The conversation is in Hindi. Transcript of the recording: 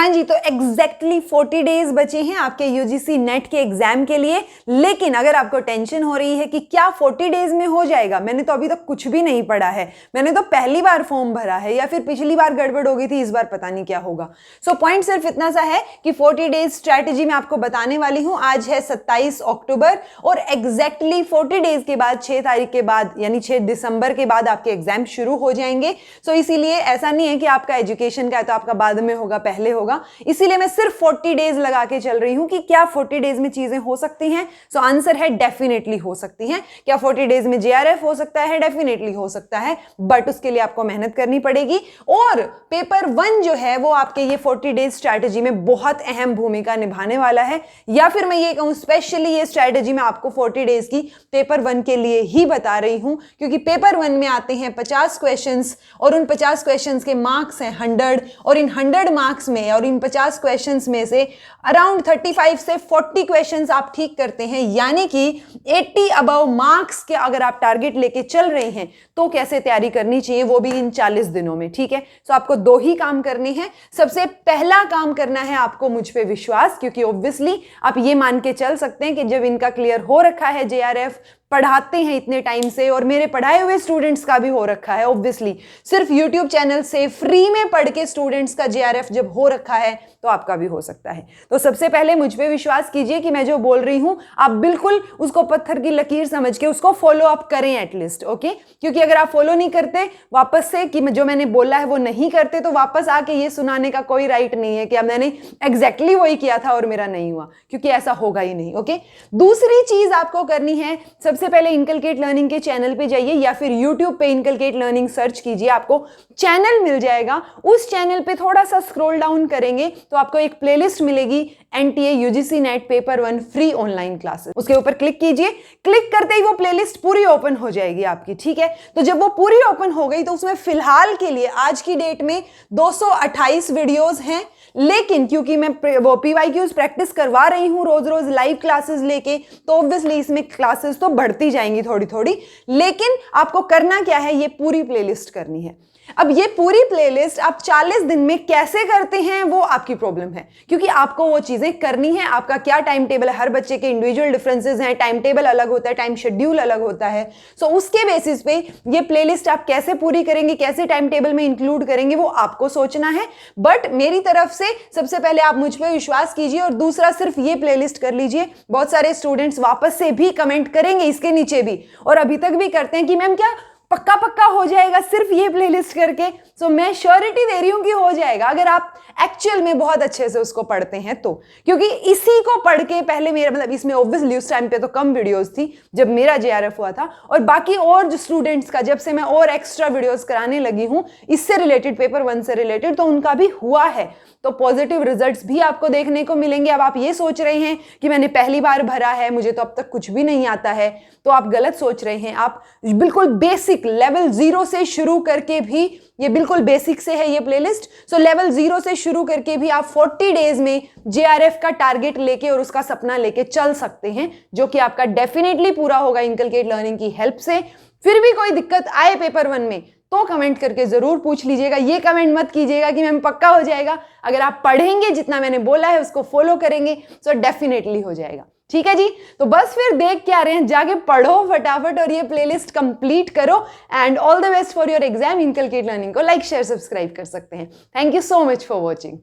हाँ जी, तो एग्जैक्टली 40 डेज बचे हैं आपके यूजीसी नेट के एग्जाम के लिए। लेकिन अगर आपको टेंशन हो रही है कि क्या 40 डेज में हो जाएगा, मैंने तो अभी तक कुछ भी नहीं पढ़ा है, मैंने तो पहली बार फॉर्म भरा है, या फिर पिछली बार गड़बड़ हो गई थी, इस बार पता नहीं क्या होगा। सो पॉइंट सिर्फ इतना सा है कि 40 डेज स्ट्रैटेजी मैं आपको बताने वाली हूं। आज है 27 अक्टूबर और एग्जैक्टली 40 डेज के बाद 6 तारीख के बाद यानी 6 दिसंबर के बाद आपके एग्जाम शुरू हो जाएंगे। सो इसीलिए ऐसा नहीं है कि आपका एजुकेशन का है तो आपका बाद में होगा, पहले होगा। इसीलिए मैं सिर्फ 40 डेज लगा के चल रही हूं कि क्या 40 डेज में चीजें हो सकती हैं। सो आंसर है डेफिनेटली हो सकती हैं। क्या 40 डेज में जेआरएफ हो सकता है? डेफिनेटली हो सकता है, बट उसके लिए आपको मेहनत करनी पड़ेगी। और पेपर 1 जो है वो आपके ये 40 डेज स्ट्रैटेजी में बहुत अहम भूमिका निभाने वाला है। या फिर मैं ये कहूं स्पेशली ये स्ट्रैटेजी मैं आपको 40 डेज की पेपर 1 के लिए ही बता रही हूं, क्योंकि पेपर 1 में आते हैं 50 क्वेश्चंस और उन 50 क्वेश्चंस के मार्क्स हैं 100, और इन 100 मार्क्स में और इन 50 क्वेश्चंस में से अराउंड 35 से 40 क्वेश्चंस आप ठीक करते हैं, यानी कि 80 अबव मार्क्स के अगर आप टारगेट लेके चल रहे हैं तो कैसे तैयारी करनी चाहिए, वो भी इन 40 दिनों में। ठीक है, तो आपको 2 ही काम करने हैं। सबसे पहला काम करना है आपको मुझ पे विश्वास, क्योंकि ऑब्वियसली आप ये मान के चल सकते हैं कि जब इनका क्लियर हो रखा है जेआरएफ, पढ़ाते हैं इतने टाइम से, और मेरे पढ़ाए हुए स्टूडेंट्स का भी हो रखा है ऑब्वियसली, सिर्फ यूट्यूब चैनल से फ्री में पढ़ के स्टूडेंट्स का जेआरएफ जब हो रखा है तो आपका भी हो सकता है। तो सबसे पहले मुझ पे विश्वास कीजिए कि मैं जो बोल रही हूं आप बिल्कुल उसको पत्थर की लकीर समझ के उसको फॉलो अप करें एटलीस्ट। ओके, क्योंकि अगर आप फॉलो नहीं करते वापस से कि जो मैंने बोला है वो नहीं करते, तो वापस आके ये सुनाने का कोई राइट नहीं है कि अब मैंने एग्जैक्टली वही किया था और मेरा नहीं हुआ, क्योंकि ऐसा होगा ही नहीं। ओके, दूसरी चीज आपको करनी है, सबसे पहले इनकलकेट लर्निंग के चैनल पे जाइए या फिर यूट्यूब पे इनकलकेट लर्निंग सर्च कीजिए, आपको चैनल मिल जाएगा। उस चैनल पे थोड़ा सा स्क्रॉल डाउन करेंगे तो आपको एक प्लेलिस्ट मिलेगी, NTA UGC net paper 1 free online classes. उसके ऊपर क्लिक कीजिए, क्लिक करते ही वो प्लेलिस्ट पूरी ओपन हो जाएगी आपकी। ठीक है, तो जब वो पूरी ओपन हो गई तो उसमें फिलहाल के लिए आज की डेट में 228 वीडियोस हैं। लेकिन क्योंकि मैं वो पीवाईक्यूज प्रैक्टिस करवा रही हूं रोज रोज लाइव क्लासेस लेके, तो ऑब्वियसली इसमें क्लासेस तो बढ़ती जाएंगी थोड़ी थोड़ी। लेकिन आपको करना क्या है, ये पूरी प्लेलिस्ट करनी है। अब ये पूरी प्लेलिस्ट आप 40 दिन में कैसे करते हैं वो आपकी प्रॉब्लम है, क्योंकि आपको वो चीजें करनी है। आपका क्या टाइम टेबल है, हर बच्चे के इंडिविजुअल डिफरेंसेस हैं, टाइम टेबल अलग होता है, टाइम शेड्यूल अलग होता है। सो उसके बेसिस पे ये प्लेलिस्ट आप कैसे पूरी करेंगे, कैसे टाइम टेबल में इंक्लूड करेंगे, वो आपको सोचना है। बट मेरी तरफ से सबसे पहले आप मुझ पर विश्वास कीजिए, और दूसरा सिर्फ ये प्लेलिस्ट कर लीजिए। बहुत सारे स्टूडेंट्स वापस से भी कमेंट करेंगे इसके नीचे भी, और अभी तक भी करते हैं कि मैम क्या पक्का पक्का हो जाएगा सिर्फ ये प्लेलिस्ट करके। सो मैं श्योरिटी दे रही हूं कि हो जाएगा, अगर आप एक्चुअल में बहुत अच्छे से उसको पढ़ते हैं तो। क्योंकि इसी को पढ़ के पहले मेरा मतलब इसमें ऑब्वियसली उस टाइम पे तो कम वीडियोस थी जब मेरा जेआरएफ हुआ था, और बाकी और जो स्टूडेंट्स का जब से मैं और एक्स्ट्रा वीडियोस कराने लगी हूं इससे रिलेटेड, पेपर 1 से रिलेटेड, तो उनका भी हुआ है। तो पॉजिटिव रिजल्ट्स भी आपको देखने को मिलेंगे। अब आप ये सोच रहे हैं कि मैंने पहली बार भरा है, मुझे तो अब तक कुछ भी नहीं आता है, तो आप गलत सोच रहे हैं। आप बिल्कुल बेसिक लेवल 0 से शुरू करके भी, ये बिल्कुल बेसिक से है ये प्लेलिस्ट, सो लेवल 0 से शुरू करके भी आप 40 डेज में जेआरएफ का टारगेट लेके और उसका सपना लेके चल सकते हैं, जो कि आपका डेफिनेटली पूरा होगा इनकलकेट लर्निंग की हेल्प से। फिर भी कोई दिक्कत आए पेपर 1 में तो कमेंट करके जरूर पूछ लीजिएगा। ये कमेंट मत कीजिएगा कि मैम पक्का हो जाएगा। अगर आप पढ़ेंगे जितना मैंने बोला है उसको फॉलो करेंगे तो डेफिनेटली हो जाएगा। ठीक है जी, तो बस फिर देख क्या रहे हैं, जाके पढ़ो फटाफट और ये प्लेलिस्ट कंप्लीट करो। And all the best for your exam. Inculcate learning को लाइक शेयर सब्सक्राइब कर सकते हैं। Thank you so much for watching.